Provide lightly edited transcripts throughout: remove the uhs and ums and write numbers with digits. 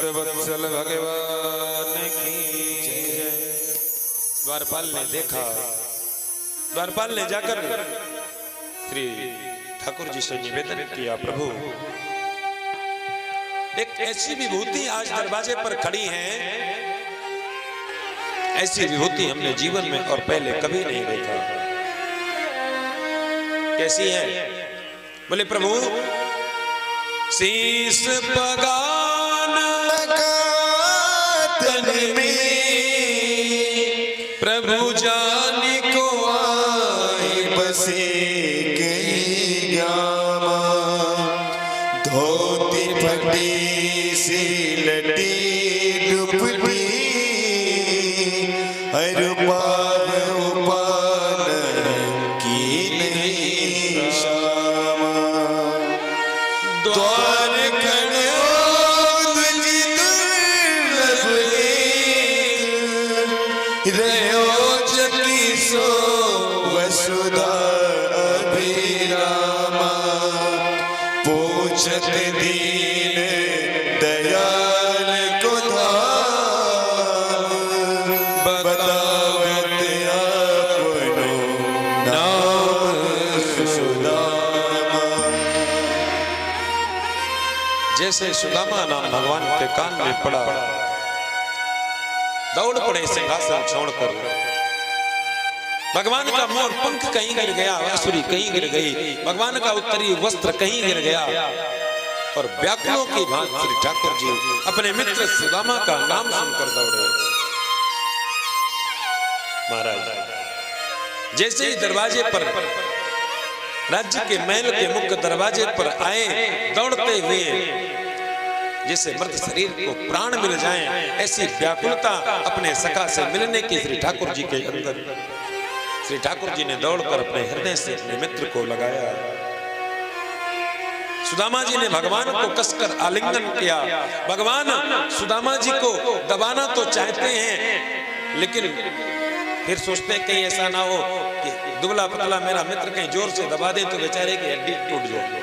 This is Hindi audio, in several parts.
भक्तवत्सल भगवान की जय। द्वारपाल ने देखा, द्वारपाल ने जाकर श्री ठाकुर जी से निवेदन किया, प्रभु एक ऐसी विभूति आज दरवाजे पर खड़ी है, ऐसी विभूति हमने जीवन में और पहले कभी नहीं देखा। कैसी है? बोले प्रभु शीश पगान तन में प्रभु जान को आई बसे गई गामा, धोती फटी सी लटी दुपटी हर पार उपान की नहीं शामा, द्वार कड़ो तुझी दुर्लभ रहो जगी सो वसुधा अभिरामा, पूछत दीन दयाल को धाम, बतावत अपनो नाम सुदामा। जैसे सुदामा नाम भगवान के कान में पड़ा, दौड़ पड़े सिंहासन छोड़कर। भगवान का मोर पंख कहीं गिर गया, बांसुरी कहीं गिर गई, भगवान का उत्तरी वस्त्र कहीं गिर गया, और व्याकुलों की भांति श्री ठाकुर जी अपने मित्र सुदामा का नाम सुनकर दौड़े। महाराज जैसे ही दरवाजे पर राज्य के महल के मुख्य दरवाजे पर आए, दौड़ते हुए जैसे मृत शरीर को प्राण मिल जाए, ऐसी व्याकुलता अपने सखा से मिलने की श्री ठाकुर जी के अंदर। श्री ठाकुर जी ने दौड़कर अपने हृदय से अपने मित्र को लगाया। सुदामा जी ने भगवान को कसकर आलिंगन किया। भगवान सुदामा जी को दबाना तो चाहते हैं, लेकिन फिर सोचते हैं कहीं ऐसा ना हो कि दुबला पतला मेरा मित्र कहीं जोर से दबा दे तो बेचारे की हड्डी टूट जाए।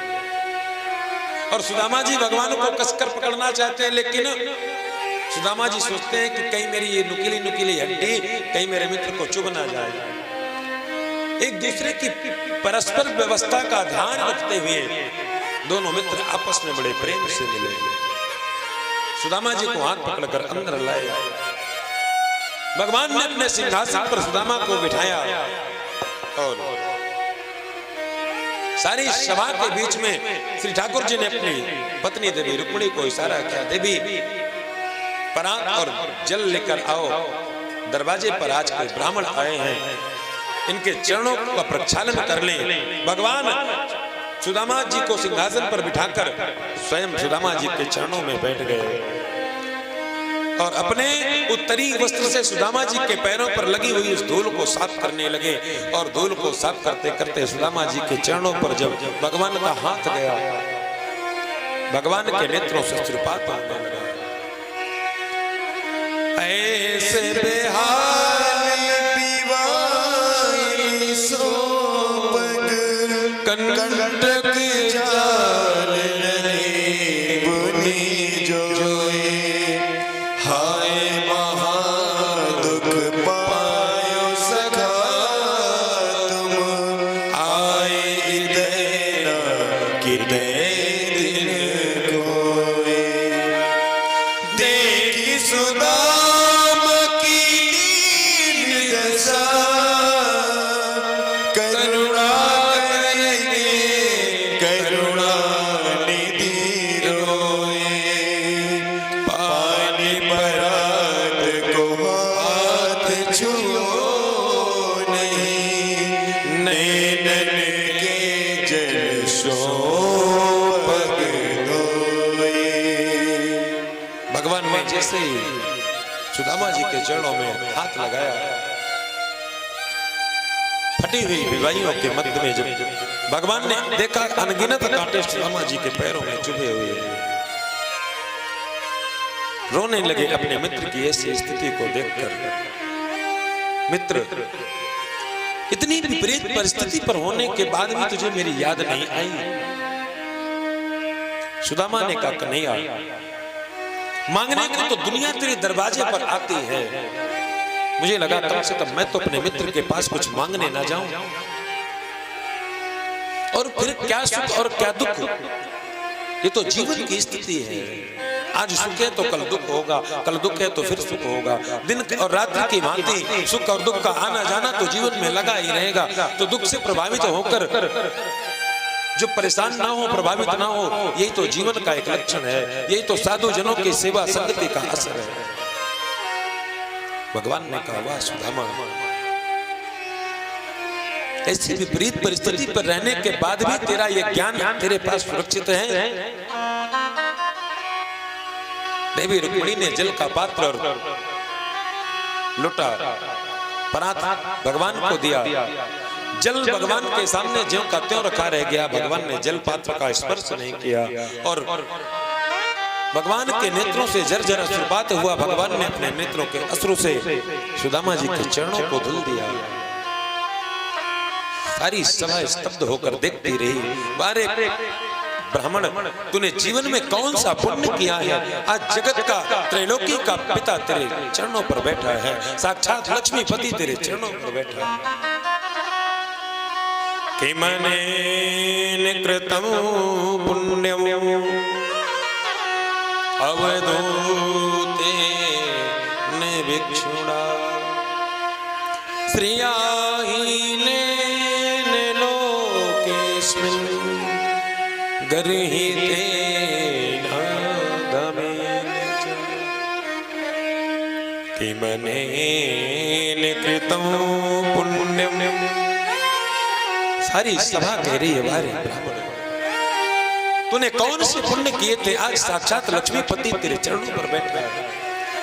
और सुदामा जी भगवान को कसकर पकड़ना चाहते हैं, लेकिन सुदामा जी सोचते हैं कि कहीं मेरी ये नुकीली नुकीली हड्डी कहीं मेरे मित्र को चुभ ना जाए। एक दूसरे की परस्पर व्यवस्था का ध्यान रखते हुए दोनों मित्र आपस में बड़े प्रेम से मिले। सुदामा जी को हाथ पकड़कर अंदर लाए। भगवान ने अपने सिंहासन पर सुदामा को बिठाया और सारी सभा के बीच में श्री ठाकुर जी ने अपनी पत्नी देवी रुक्मिणी को इशारा किया, देवी परात और जल लेकर आओ, दरवाजे पर आज कोई ब्राह्मण आए हैं, इनके चरणों का प्रक्षालन कर लें। भगवान सुदामा जी को सिंहासन पर बिठाकर स्वयं सुदामा जी के चरणों में बैठ गए और अपने उत्तरी वस्त्र से सुदामा जी के पैरों पर लगी हुई उस धूल को साफ करने लगे। और धूल को साफ करते करते सुदामा जी के चरणों पर जब भगवान का हाथ गया, भगवान के नेत्रों से अश्रुपात होने लगा। ऐसे बेहाल दीवानी सोपग कंटक जाल नहीं बुनी जोए, हाय महादुख पायो सखा तुम, आए इधर कितने दिन कोए, देखी सुदाम की दीन दशा, करुणा करेंगे करुणा निधि रोए, पानी परात को हाथ छुओ नहीं, नैनन के जल सो पग धोए। भगवान ने जैसे ही सुदामा जी के चरणों में हाथ लगाया, फटी हुई विवाहियों के मध्य में जब भगवान ने देखा अनगिनत कांटे सुदामा जी के पैरों में चुभे हुए, रोने लगे अपने मित्र की ऐसी स्थिति को देखकर। मित्र, इतनी विपरीत परिस्थिति पर होने के बाद भी तुझे मेरी याद नहीं आई? सुदामा ने कहा, कन्हैया मांगने को तो दुनिया तेरे दरवाजे पर आती है। मुझे लगा कम से कम मैं तो अपने मित्र के पास कुछ मांगने ना जाऊं। और फिर क्या सुख और क्या दुख, ये तो जीवन की स्थिति है। आज सुख है तो कल दुख होगा, कल दुख है तो फिर सुख होगा। दिन और रात्रि की भांति सुख और दुख का आना जाना तो जीवन में लगा ही रहेगा। तो दुख से प्रभावित होकर जो परेशान ना हो, प्रभावित ना हो, यही तो जीवन का एक लक्षण है। यही तो साधु जनों की सेवा संगति का असर है। भगवान ने कहा, वाह सुदामा, ऐसी विपरीत परिस्थिति पर रहने के बाद भी तेरा यह ज्ञान तेरे पास सुरक्षित है। देवी रुक्मिणी ने जल का पात्र और लोटा परात भगवान को दिया। जल भगवान के सामने ज्यों का त्यों रखा रह गया। भगवान ने जल पात्र का स्पर्श नहीं किया और भगवान के नेत्रों से झरझर अश्रुपात हुआ। भगवान ने अपने नेत्रों के अश्रु से सुदामा जी के चरणों को धुल दिया। सारी सभा स्तब्ध होकर देखती रही। बारे ब्राह्मण, तूने जीवन में कौन सा पुण्य किया है? आज जगत का त्रैलोकी का पिता तेरे चरणों पर बैठा है। साक्षात लक्ष्मीपति तेरे चरणों पर बैठा है। किमनेन कृतं पुण्यं अवधूतेन भिक्षुणा श्रियाहीनेन लोकेस्मिन् गर्हितेन दमेन च किमनेन कृतं पुण्यं। सारी सभा कह रही है, वारे ब्राह्मण, तूने कौन से पुण्य किए थे? आज साक्षात लक्ष्मीपति तेरे चरणों पर बैठ गया।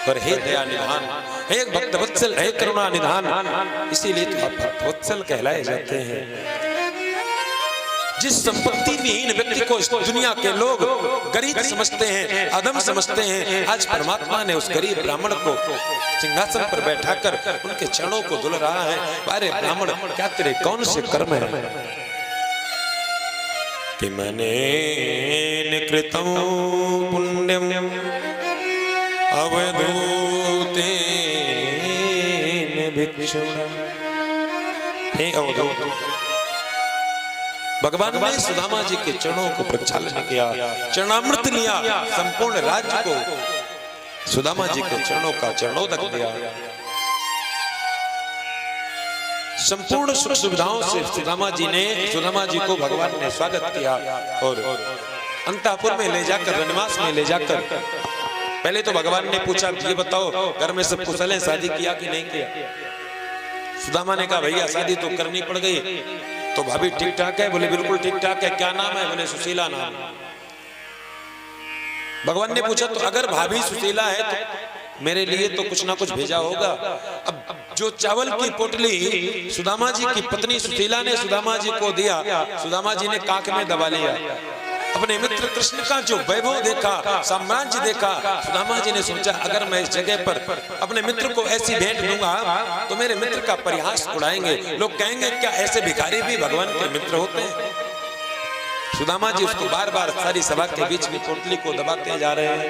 और हे दया निधान, हे भक्त वत्सल, हे करुणा निधान, इसीलिए तो आप भक्त वत्सल कहलाए जाते हैं। जिस संपत्ति विहीन व्यक्ति को इस दुनिया के लोग गरीब समझते हैं, अधम समझते हैं, आज परमात्मा ने उस गरीब ब्राह्मण को सिंहासन पर बैठाकर उनके चरणों को धुल रहा है। अरे ब्राह्मण, क्या तेरे कौन से कर्म है? किमनेन कृतं पुण्यं अवधूतेन भिक्षुणा। हे अवधूत, भगवान ने सुदामा जी के चरणों को प्रक्षालन किया, चरणामृत लिया, संपूर्ण राज्य को सुदामा जी के चरणों का चरणोदक दिया। संपूर्ण सुख सुविधाओं से सुदामा जी को भगवान ने स्वागत किया और अंतापुर में ले जाकर, वनवास में ले जाकर, पहले तो भगवान ने पूछा, ये बताओ घर में सब कुशल है, शादी किया कि नहीं किया? सुदामा ने कहा, भैया शादी तो करनी पड़ गई। तो भाभी ठीक ठाक है? बोले बिल्कुल ठीक ठाक है। क्या नाम है? बोले सुशीला नाम। भगवान ने पूछा, तो अगर भाभी सुशीला है तो मेरे लिए तो कुछ ना कुछ भेजा होगा। अब जो चावल की पोटली सुदामा जी की पत्नी सुशीला ने सुदामा जी को दिया, सुदामा जी ने कांख में दबा लिया। अपने मित्र कृष्ण का जो वैभव देखा, साम्राज्य देखा, सुदामा जी ने सोचा, अगर मैं इस जगह पर अपने मित्र को ऐसी भेंट दूंगा तो मेरे मित्र का परिहास उड़ाएंगे। लोग कहेंगे, क्या ऐसे भिखारी भी भगवान के मित्र होते हैं? सुदामा जी उसको बार बार सारी सभा के बीच में पोटली को दबाते जा रहे हैं।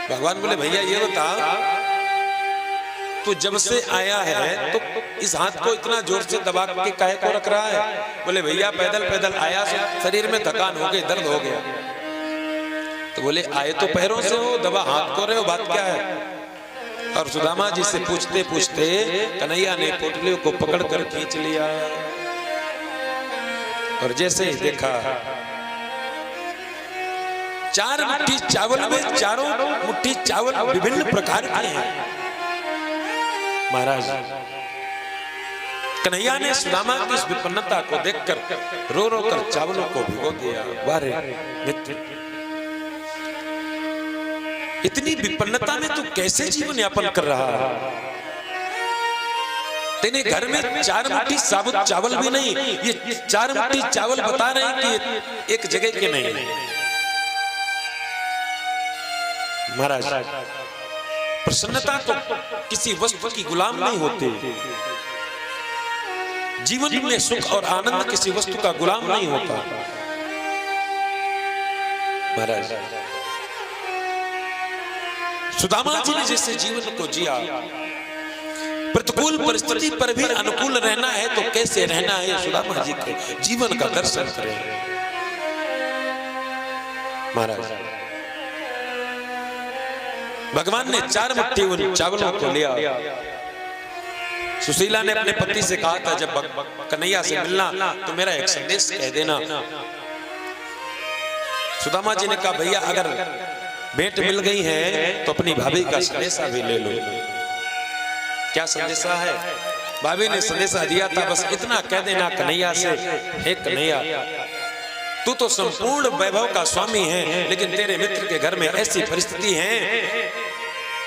भगवान बोले, भैया ये बता, तू जब से आया है तो इस हाथ को इतना जोर से दबा के काहे को रख रहा है? बोले, भैया पैदल पैदल आया, शरीर में थकान हो गई, दर्द हो गया। तो बोले, आए तो पैरों से हो, दबा हाथ को रहे हो, बात क्या है? और सुदामा जी से पूछते पूछते कन्हैया ने पोटलियों को पकड़कर खींच लिया। और जैसे ही देखा, 4 मुट्ठी चावल में चारों मुट्ठी चावल विभिन्न प्रकार के हैं। महाराज, कन्हैया ने सुदामा की इस विपन्नता को देखकर रो रो कर चावलों को भिगो दिया। वारे मित्र, इतनी विपन्नता में तू कैसे जीवन यापन कर रहा है? तेरे घर में 4 मुट्ठी साबुत चावल भी नहीं। ये 4 मुट्ठी चावल बता रहे हैं कि एक जगह के नहीं। महाराज, प्रसन्नता तो किसी वस्तु की गुलाम नहीं होती। जीवन में सुख और आनंद किसी वस्तु का गुलाम नहीं होता। महाराज, सुदामा जी ने जैसे जीवन को जिया, प्रतिकूल परिस्थिति पर भी अनुकूल रहना है तो कैसे रहना है, सुदामा जी के जीवन का दर्शन करें। महाराज भगवान ने 4 मुट्ठी उन चावलों को लिया। सुशीला ने अपने पति से कहा था जब कन्हैया से मिलना तो मेरा एक संदेश कह देना। सुदामा जी ने कहा भैया अगर भेंट मिल गई है तो अपनी भाभी का संदेशा भी ले लो। क्या संदेशा है? भाभी ने संदेशा दिया था बस इतना कह देना कन्हैया से, हे कन्हैया तू तो संपूर्ण वैभव का स्वामी है, लेकिन तेरे मित्र के घर में ऐसी परिस्थिति है,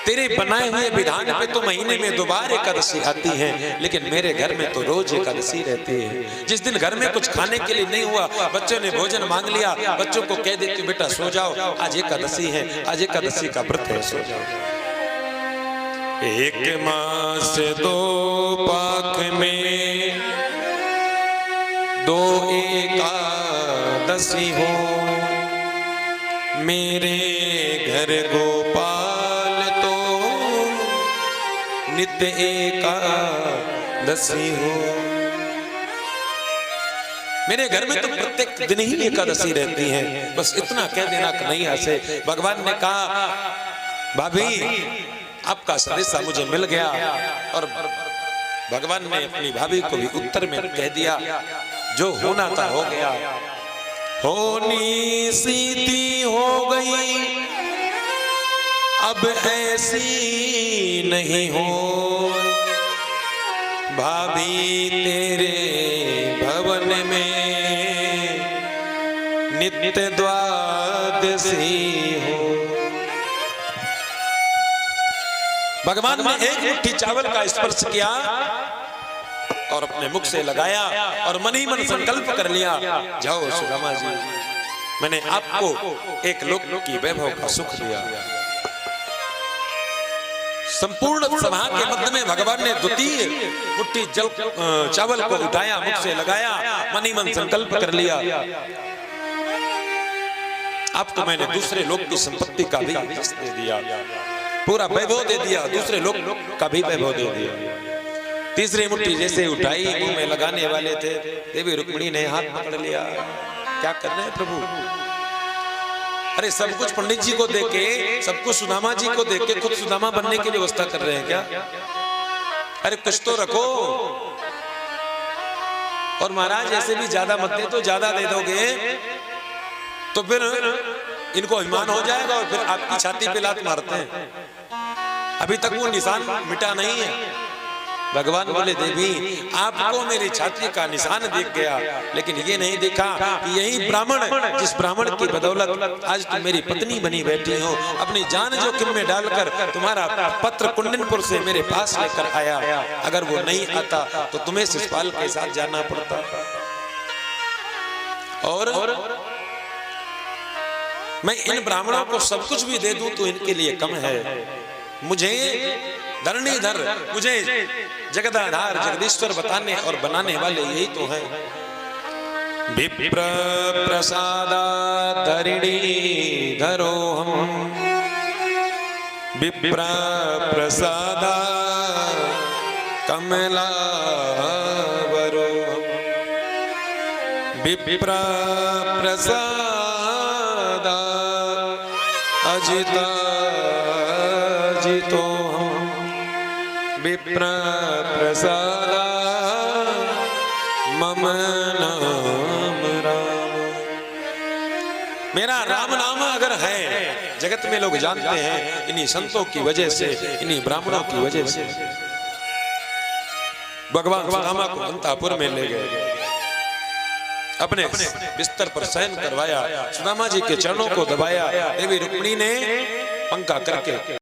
तेरे बनाए हुए विधान पे तो महीने में 2 बार एकादशी आती है, लेकिन मेरे घर में तो रोज एकादशी रहती है। जिस दिन घर में कुछ खाने के लिए नहीं हुआ, बच्चों ने भोजन मांग लिया, बच्चों को कह देती हूँ बेटा सो जाओ, आज एकादशी है, आज एकादशी का व्रत है, सो जाओ। 1 मास 2 पाख में 2 एकादशी हो, मेरे घर गोपाल तो नित्य एकादशी हो। मेरे घर में तो प्रत्येक दिन ही एकादशी रहती है, बस इतना कह देना कन्हैया से। भगवान ने कहा भाभी आपका संदेशा मुझे मिल गया, और भगवान ने अपनी भाभी को भी उत्तर में कह दिया जो होना था हो गया। होनी सीधी हो गई अब ऐसी नहीं हो, भाभी तेरे भवन में नित्य द्वादशी हो। भगवान ने 1 मुट्ठी चावल का स्पर्श किया और अपने मुख से लगाया और मन ही मन संकल्प कर लिया, जाओ सुदामा जी मैंने आपको एक लोक की वैभव का सुख दिया। संपूर्ण सभा के मध्य में भगवान ने 2 मुट्ठी चावल को उठाया, मुख से लगाया, मन ही मन संकल्प कर लिया, आपको मैंने दूसरे लोक की संपत्ति का भी हिस्सा दे दिया, पूरा वैभव दे दिया, दूसरे लोक का भी वैभव दे दिया। तीसरी मुट्ठी जैसे उठाई, मुंह में लगाने वाले थे, देवी रुक्मिणी ने हाथ पकड़ लिया। क्या कर रहे हैं प्रभु? अरे सब कुछ पंडित जी को देके, सब कुछ सुदामा जी को देके खुद सुदामा बनने की व्यवस्था कर रहे हैं क्या? अरे कुछ तो रखो। और महाराज ऐसे भी ज्यादा मत दे, तो ज्यादा दे दोगे तो फिर इनको अभिमान हो जाएगा और फिर आपकी छाती पे लात मारते हैं। अभी तक वो निशान मिटा नहीं है। भगवान बोले देवी आपको मेरी छाती का निशान दिख गया, लेकिन ये नहीं देखा कि यही ब्राह्मण, जिस ब्राह्मण की बदौलत आज तुम मेरी पत्नी बनी बैठी हो, अपनी जान जोखिम में डालकर तुम्हारा पत्र कुंडनपुर से मेरे पास लेकर आया, अगर वो नहीं आता तो तुम्हें शिशुपाल के साथ जाना पड़ता। और मैं इन ब्राह्मणों को सब कुछ भी दे दूं तो इनके लिए कम है। मुझे धरणीधर, मुझे जगदाधार जगदीश्वर बताने और बनाने वाले यही तो हैं। विप्र प्रसादा धरिणी धरो हम, विप्र प्रसादा कमला वरो, विप्र प्रसादा अजिता जितो हम, विप्र प्रसादा मम नाम राम। मेरा राम नाम अगर है जगत में लोग जानते हैं इन्हीं संतों की वजह से, इन्हीं ब्राह्मणों की वजह से। भगवान सुदामा को अंतापुर में ले गए, अपने बिस्तर पर शयन करवाया, सुदामा जी के चरणों को दबाया। देवी रुक्मिणी ने पंखा करके